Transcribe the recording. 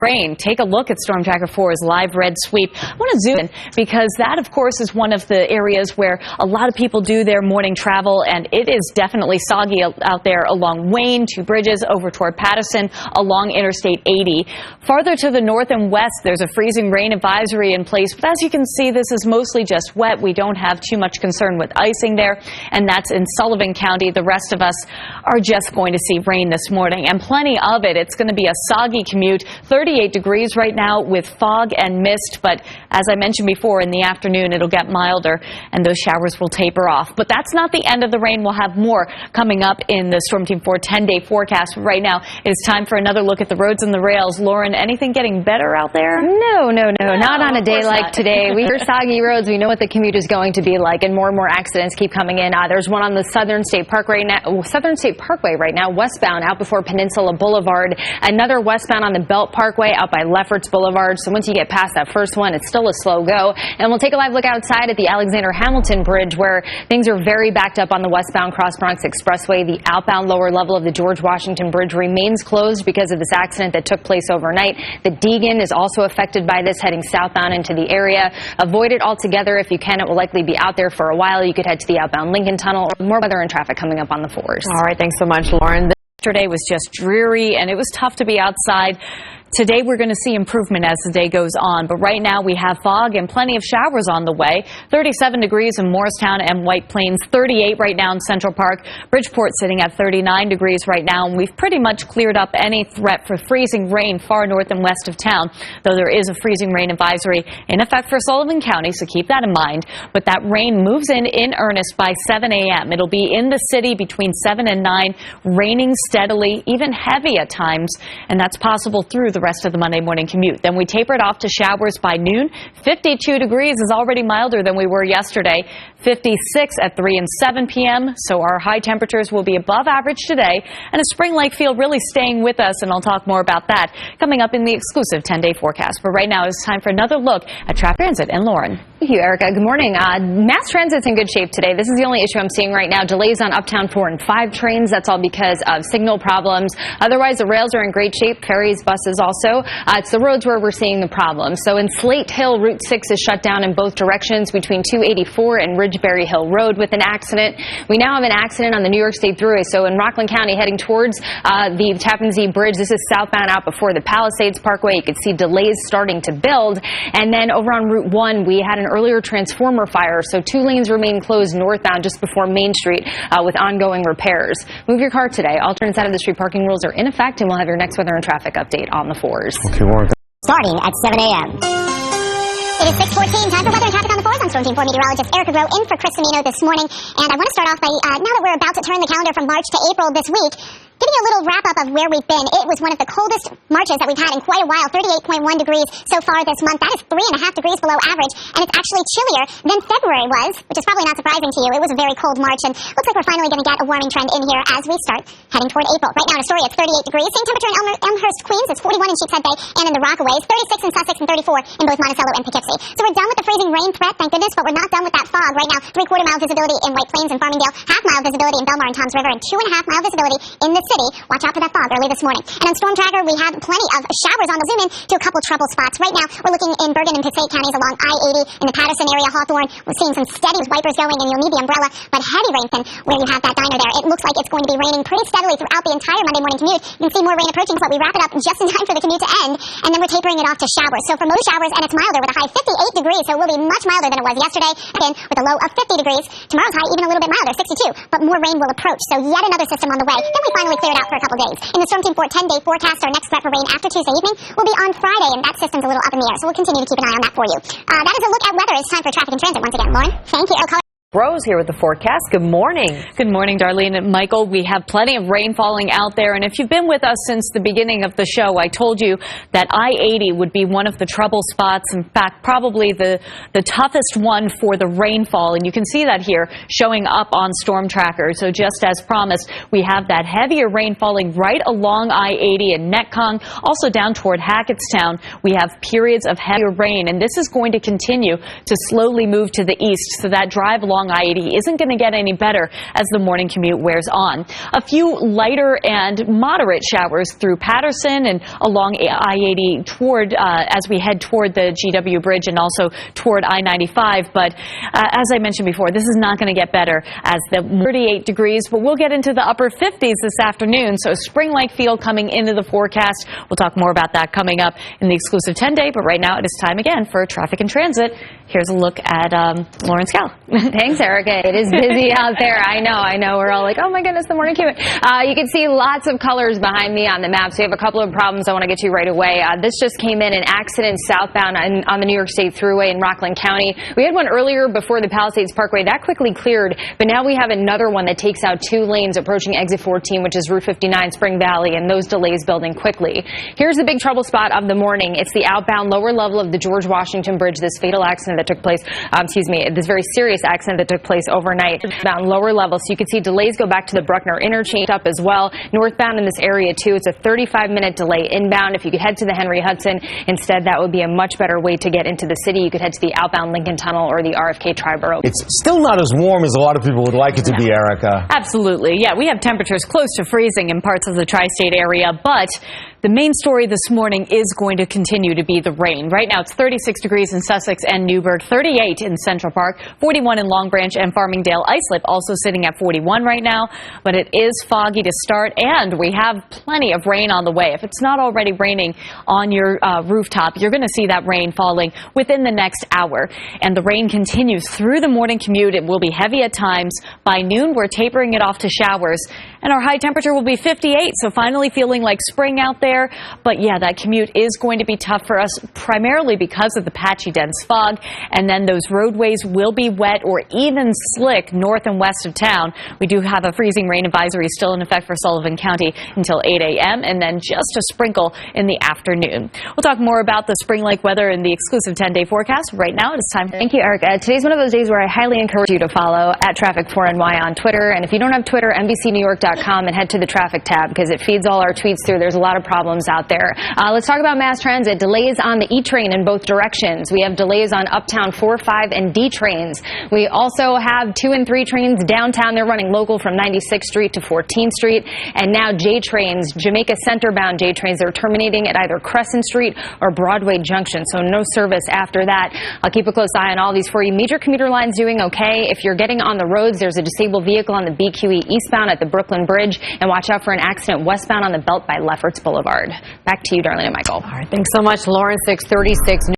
Rain. Take a look at Storm Tracker 4's live red sweep. I want to zoom in because that, of course, is one of the areas where a lot of people do their morning travel, and it is definitely soggy out there along Wayne, Two Bridges, over toward Patterson, along Interstate 80. Farther to the north and west, there's a freezing rain advisory in place, but as you can see, this is mostly just wet. We don't have too much concern with icing there, and that's in Sullivan County. The rest of us are just going to see rain this morning, and plenty of it. It's going to be a soggy commute. 38 degrees right now with fog and mist, but as I mentioned before, in the afternoon it'll get milder and those showers will taper off. But that's not the end of the rain. We'll have more coming up in the Storm Team 4 10-day forecast. But right now it's time for another look at the roads and the rails. Lauren, anything getting better out there? No, not on a day like today. We hear soggy roads. We know what the commute is going to be like, and more accidents keep coming in. There's one on the Southern State Parkway right now, westbound out before Peninsula Boulevard. Another westbound on the Belt Parkway out by Lefferts Boulevard. So once you get past that first one, it's still a slow go. And we'll take a live look outside at the Alexander Hamilton Bridge, where things are very backed up on the westbound Cross Bronx Expressway. The outbound lower level of the George Washington Bridge remains closed because of this accident that took place overnight. The Deegan is also affected by this, heading southbound into the area. Avoid it altogether if you can. It will likely be out there for a while. You could head to the outbound Lincoln Tunnel. More weather and traffic coming up on the 4s. All right, thanks so much, Lauren. Yesterday was just dreary, and it was tough to be outside. Today we're going to see improvement as the day goes on, but right now we have fog and plenty of showers on the way. 37 degrees in Morristown and White Plains, 38 right now in Central Park. Bridgeport sitting at 39 degrees right now, and we've pretty much cleared up any threat for freezing rain far north and west of town, though there is a freezing rain advisory in effect for Sullivan County, so keep that in mind. But that rain moves in earnest by 7 a.m. It'll be in the city between 7 and 9, raining steadily, even heavy at times, and that's possible through the rest of the Monday morning commute. Then we taper it off to showers by noon. 52 degrees is already milder than we were yesterday. 56 at 3 and 7 p.m. So our high temperatures will be above average today, and a spring-like feel really staying with us, and I'll talk more about that coming up in the exclusive 10-day forecast. But right now it's time for another look at traffic, transit, and Lauren. Thank you, Erica. Good morning. Mass transit's in good shape today. This is the only issue I'm seeing right now. Delays on Uptown 4 and 5 trains. That's all because of signal problems. Otherwise, the rails are in great shape. Ferries, buses also. It's the roads where we're seeing the problems. So in Slate Hill, Route 6 is shut down in both directions between 284 and Ridgeberry Hill Road with an accident. We now have an accident on the New York State Thruway. So in Rockland County, heading towards the Tappan Zee Bridge, this is southbound out before the Palisades Parkway. You can see delays starting to build. And then over on Route 1, we had an earlier transformer fire. So 2 lanes remain closed northbound just before Main Street with ongoing repairs. Move your car today. Alternate side of the street parking rules are in effect, and we'll have your next weather and traffic update on the 4s. Okay, Warren. Starting at 7 a.m. It is 6:14. Time for weather and traffic on the 4s. I'm Storm Team 4 Meteorologist Erica Groh in for Chris Cimino this morning. And I want to start off by, now that we're about to turn the calendar from March to April this week, giving you a little wrap-up of where we've been. It was one of the coldest Marches that we've had in quite a while, 38.1 degrees so far this month. That is 3.5 degrees below average, and it's actually chillier than February was, which is probably not surprising to you. It was a very cold March, and looks like we're finally going to get a warming trend in here as we start heading toward April. Right now in Astoria, it's 38 degrees. Same temperature in Elmhurst, Queens. It's 41 in Sheepshead Bay and in the Rockaways. 36 in Sussex and 34 in both Monticello and Poughkeepsie. So we're done with the freezing rain threat, thank goodness, but we're not done with that fog. Right now, 3/4 mile visibility in White Plains and Farmingdale, half-mile visibility in Belmar and Toms River, and 2.5 mile visibility in the city. Watch out for that fog early this morning. And on Storm Tracker, we have plenty of showers on. We'll zoom in to a couple trouble spots. Right now, we're looking in Bergen and Passaic counties along I-80 in the Patterson area, Hawthorne. We're seeing some steady wipers going, and you'll need the umbrella. But heavy rain, where you have that diner there, it looks like it's going to be raining pretty steadily throughout the entire Monday morning commute. You can see more rain approaching, but we wrap it up just in time for the commute to end, and then we're tapering it off to showers. So for most showers, and it's milder with a high 58 degrees, so it will be much milder than it was yesterday, again with a low of 50 degrees. Tomorrow's high even a little bit milder, 62, but more rain will approach. So yet another system on the way. Then we finally clear it out for a couple days. In the Storm Team 4 10-day forecast, our next threat for rain after Tuesday evening will be on Friday, and that system's a little up in the air, so we'll continue to keep an eye on that for you. That is a look at weather. It's time for traffic and transit once again. Lauren, thank you. Rose here with the forecast. Good morning. Good morning, Darlene and Michael. We have plenty of rain falling out there, and if you've been with us since the beginning of the show, I told you that I-80 would be one of the trouble spots. In fact, probably the toughest one for the rainfall, and you can see that here showing up on Storm Tracker. So just as promised, we have that heavier rain falling right along I-80 and Netcong, also down toward Hackettstown. We have periods of heavier rain, and this is going to continue to slowly move to the east, so that drive along along I-80 isn't going to get any better as the morning commute wears on. A few lighter and moderate showers through Patterson and along I-80 toward as we head toward the GW Bridge and also toward I-95. But as I mentioned before, this is not going to get better as the 38 degrees, but we'll get into the upper 50s this afternoon. So spring-like feel coming into the forecast. We'll talk more about that coming up in the exclusive 10-day. But right now it is time again for traffic and transit. Here's a look at Lauren Scala. Thanks, Erica. It is busy out there. I know. We're all like, oh my goodness, the morning commute. You can see lots of colors behind me on the map. So we have a couple of problems I want to get to right away. This just came in, an accident southbound on the New York State Thruway in Rockland County. We had one earlier before the Palisades Parkway. That quickly cleared, but now we have another one that takes out 2 lanes approaching exit 14, which is Route 59 Spring Valley, and those delays building quickly. Here's the big trouble spot of the morning. It's the outbound lower level of the George Washington Bridge, this fatal accident that took place, this very serious accident that took place overnight. Outbound lower level, so you can see delays go back to the Bruckner interchange up as well. Northbound in this area too, it's a 35-minute delay inbound. If you could head to the Henry Hudson instead, that would be a much better way to get into the city. You could head to the outbound Lincoln Tunnel or the RFK Triborough. It's still not as warm as a lot of people would like it to be, Erica. Absolutely. Yeah, we have temperatures close to freezing in parts of the tri-state area, but the main story this morning is going to continue to be the rain. Right now it's 36 degrees in Sussex and Newburgh, 38 in Central Park, 41 in Long Branch and Farmingdale. Islip also sitting at 41 right now, but it is foggy to start, and we have plenty of rain on the way. If it's not already raining on your rooftop, you're going to see that rain falling within the next hour. And the rain continues through the morning commute. It will be heavy at times. By noon, we're tapering it off to showers, and our high temperature will be 58, so finally feeling like spring out there. But yeah, that commute is going to be tough for us, primarily because of the patchy dense fog, and then those roadways will be wet or even slick north and west of town. We do have a freezing rain advisory still in effect for Sullivan County until 8 a.m. and then just a sprinkle in the afternoon. We'll talk more about the spring-like weather in the exclusive 10-day forecast. Right now, it's time. Thank you, Erica. Today's one of those days where I highly encourage you to follow at Traffic4NY on Twitter. And if you don't have Twitter, NBCNewYork.com and head to the traffic tab because it feeds all our tweets through. There's a lot of problems out there. Let's talk about mass transit. Delays on the E train in both directions. We have delays on Uptown 4, 5, and D trains. We also have 2 and 3 trains downtown. They're running local from 96th Street to 14th Street. And now J trains, Jamaica Center-bound J trains, they're terminating at either Crescent Street or Broadway Junction. So no service after that. I'll keep a close eye on all these for you. Major commuter lines doing okay. If you're getting on the roads, there's a disabled vehicle on the BQE eastbound at the Brooklyn Bridge. And watch out for an accident westbound on the Belt by Lefferts Boulevard. Back to you, Darlene and Michael. All right, thanks so much, Lauren. 6:36.